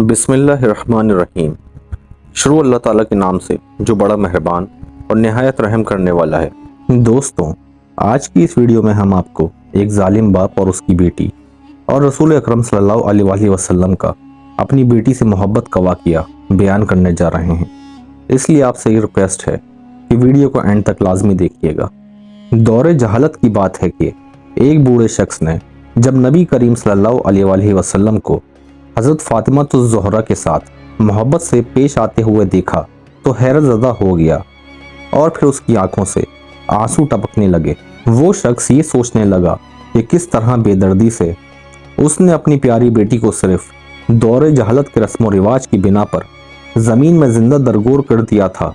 बिस्मिल्लाहिर्रहमानिर्रहीम। शुरू अल्लाह ताला के नाम से जो बड़ा मेहरबान और निहायत रहम करने वाला है। दोस्तों, आज की इस वीडियो में हम आपको एक जालिम बाप और उसकी बेटी और रसूल अकरम सल्लल्लाहु अलैहि वसल्लम का अपनी बेटी से मोहब्बत का वाक़या बयान करने जा रहे हैं। इसलिए आपसे ये रिक्वेस्ट है कि वीडियो को एंड तक लाजमी देखिएगा। दौरे जहालत की बात है कि एक बूढ़े शख्स ने जब नबी करीम सल्लल्लाहु अलैहि वसल्लम को हज़रत फ़ातिमा ज़हरा के साथ मोहब्बत से पेश आते हुए देखा तो हैरत ज़दा हो गया और फिर उसकी आंखों से आंसू टपकने लगे। वो शख्स ये सोचने लगा कि किस तरह बेदर्दी से उसने अपनी प्यारी बेटी को सिर्फ दौरे जहालत के रस्म व रिवाज की बिना पर ज़मीन में ज़िंदा दरगोर कर दिया था।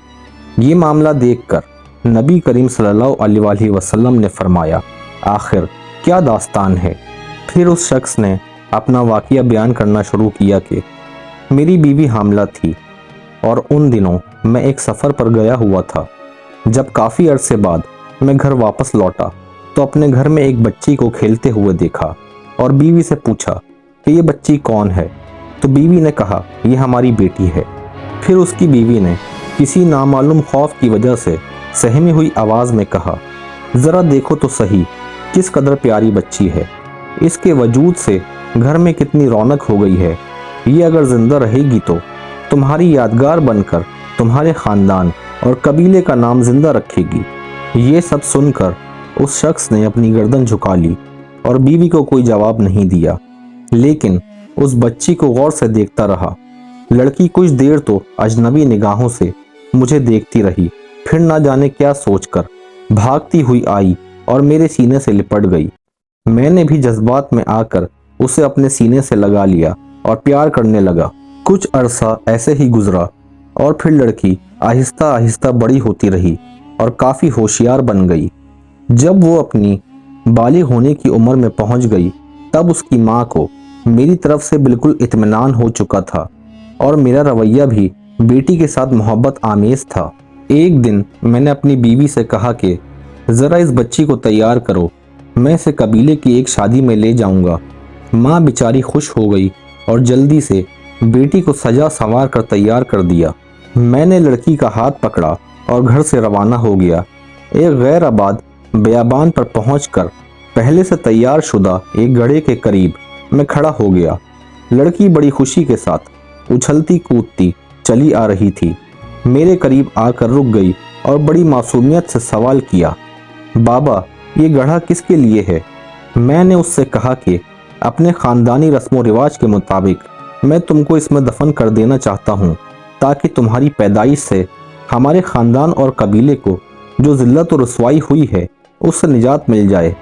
ये मामला देखकर नबी करीम सल्लल्लाहु अलैहि वसल्लम ने फरमाया, आखिर क्या दास्तान है। फिर उस शख्स ने अपना वाक़या बयान करना शुरू किया कि मेरी बीवी हामला थी और उन दिनों मैं एक सफ़र पर गया हुआ था। जब काफ़ी अरसे बाद मैं घर वापस लौटा तो अपने घर में एक बच्ची को खेलते हुए देखा और बीवी से पूछा कि ये बच्ची कौन है। तो बीवी ने कहा, ये हमारी बेटी है। फिर उसकी बीवी ने किसी नामालूम खौफ की वजह से सहमी हुई आवाज़ में कहा, ज़रा देखो तो सही किस कदर प्यारी बच्ची है। इसके वजूद से घर में कितनी रौनक हो गई है। ये अगर जिंदा रहेगी तो तुम्हारी यादगार बनकर तुम्हारे ख़ानदान और कबीले का नाम जिंदा रखेगी। ये सब सुनकर उस शख्स ने अपनी गर्दन झुका ली और बीवी को कोई जवाब नहीं दिया, लेकिन उस बच्ची को गौर से देखता रहा। लड़की कुछ देर तो अजनबी निगाहों से मुझे देखती रही, फिर ना जाने क्या सोचकर भागती हुई आई और मेरे सीने से लिपट गई। मैंने भी जज्बात में आकर उसे अपने सीने से लगा लिया और प्यार करने लगा। कुछ अरसा ऐसे ही गुजरा और फिर लड़की आहिस्ता आहिस्ता बड़ी होती रही और काफ़ी होशियार बन गई। जब वो अपनी बालिग होने की उम्र में पहुंच गई तब उसकी माँ को मेरी तरफ से बिल्कुल इत्मीनान हो चुका था और मेरा रवैया भी बेटी के साथ मोहब्बत आमेज था। एक दिन मैंने अपनी बीवी से कहा कि ज़रा इस बच्ची को तैयार करो, मैं इसे कबीले की एक शादी में ले जाऊंगा। माँ बेचारी खुश हो गई और जल्दी से बेटी को सजा संवार कर तैयार कर दिया। मैंने लड़की का हाथ पकड़ा और घर से रवाना हो गया। एक गैर आबाद बयाबान पर पहुंचकर पहले से तैयार शुदा एक घड़े के करीब मैं खड़ा हो गया। लड़की बड़ी खुशी के साथ उछलती कूदती चली आ रही थी। मेरे करीब आकर रुक गई और बड़ी मासूमियत से सवाल किया, बाबा ये गधा किसके लिए है। मैंने उससे कहा कि अपने ख़ानदानी रस्म व रिवाज के मुताबिक मैं तुमको इसमें दफन कर देना चाहता हूँ ताकि तुम्हारी पैदाइश से हमारे ख़ानदान और कबीले को जो ज़िल्लत और रुसवाई हुई है उससे निजात मिल जाए।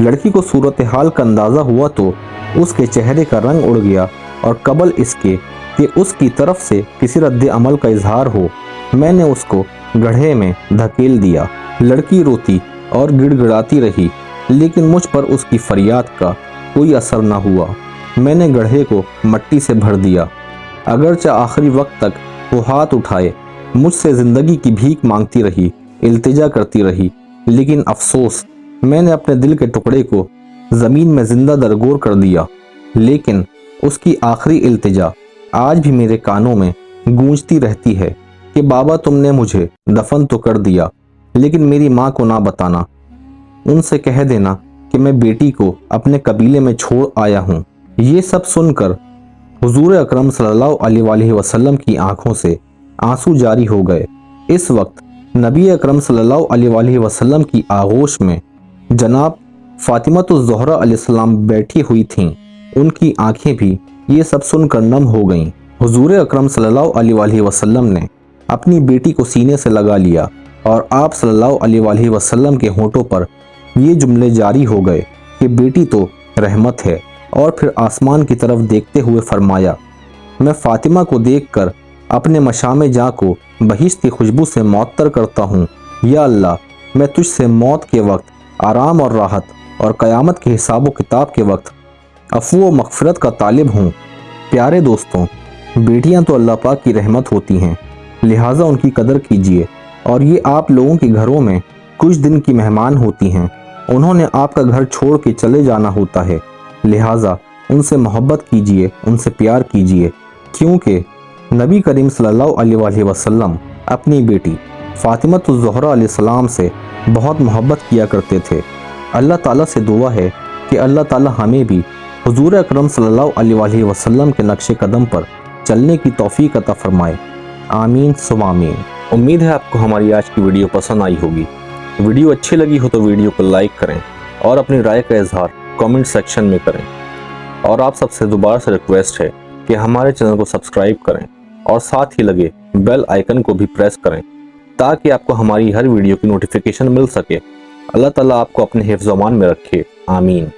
लड़की को सूरत हाल का अंदाज़ा हुआ तो उसके चेहरे का रंग उड़ गया और कबल इसके कि उसकी तरफ से किसी रद्द अमल का इजहार हो, मैंने उसको गड्ढे में धकेल दिया। लड़की रोती और गिड़गिड़ाती रही, लेकिन मुझ पर उसकी फरियाद का कोई असर न हुआ। मैंने गड्ढे को मट्टी से भर दिया। अगरचे आखिरी वक्त तक वो हाथ उठाए मुझसे ज़िंदगी की भीख मांगती रही, इल्तिजा करती रही, लेकिन अफसोस मैंने अपने दिल के टुकड़े को ज़मीन में ज़िंदा दरगोर कर दिया। लेकिन उसकी आखिरी इल्तिजा आज भी मेरे कानों में गूंजती रहती है कि बाबा तुमने मुझे दफन तो कर दिया, लेकिन मेरी माँ को ना बताना। उनसे कह देना कि मैं बेटी को अपने कबीले में छोड़ आया हूँ। ये सब सुनकर हुजूर अकरम सल्लल्लाहु अलैहि वसल्लम की आंखों से आंसू जारी हो गए। इस वक्त नबी अकरम सल्लल्लाहु अलैहि वसल्लम की आगोश में जनाब फ़ातिमा ज़हरा अलैहिस्सलाम बैठी हुई थीं। उनकी आंखें भी ये सब सुनकर नम हो गईं। हुजूर अकरम सल्लल्लाहु अलैहि वसल्लम ने अपनी बेटी को सीने से लगा लिया और आप सल्लल्लाहु अलैहि वसल्लम के होंठों पर ये जुमले जारी हो गए कि बेटी तो रहमत है, और फिर आसमान की तरफ देखते हुए फरमाया, मैं फ़ातिमा को देखकर अपने मशामे जाँ को बहिश्त की खुशबू से मुअत्तर करता हूँ। या अल्लाह, मैं तुझसे मौत के वक्त आराम और राहत और क़यामत के हिसाब व किताब के वक्त अफ़ू व मग़फ़िरत का तालिब हूँ। प्यारे दोस्तों, बेटियाँ तो अल्लाह पाक की रहमत होती हैं, लिहाजा उनकी कदर कीजिए। और ये आप लोगों के घरों में कुछ दिन की मेहमान होती हैं, उन्होंने आपका घर छोड़ के चले जाना होता है, लिहाजा उनसे मोहब्बत कीजिए, उनसे प्यार कीजिए। क्योंकि नबी करीम सल्लल्लाहु अलैहि वसल्लम अपनी बेटी फातिमतुज़ ज़हरा अलैहिस्सलाम से बहुत मोहब्बत किया करते थे। अल्लाह ताला से दुआ है कि अल्लाह ताला हमें भी हुजूर अकरम सल्लल्लाहु अलैहि वसल्लम के नक्शे कदम पर चलने की तौफीक अता फरमाए। आमीन सुम आमीन। उम्मीद है आपको हमारी आज की वीडियो पसंद आई होगी। वीडियो अच्छी लगी हो तो वीडियो को लाइक करें और अपनी राय का इजहार कमेंट सेक्शन में करें। और आप सबसे दोबारा से रिक्वेस्ट है कि हमारे चैनल को सब्सक्राइब करें और साथ ही लगे बेल आइकन को भी प्रेस करें ताकि आपको हमारी हर वीडियो की नोटिफिकेशन मिल सके। अल्लाह ताला आपको अपने हिफ्ज़-ओ-अमान में रखे। आमीन।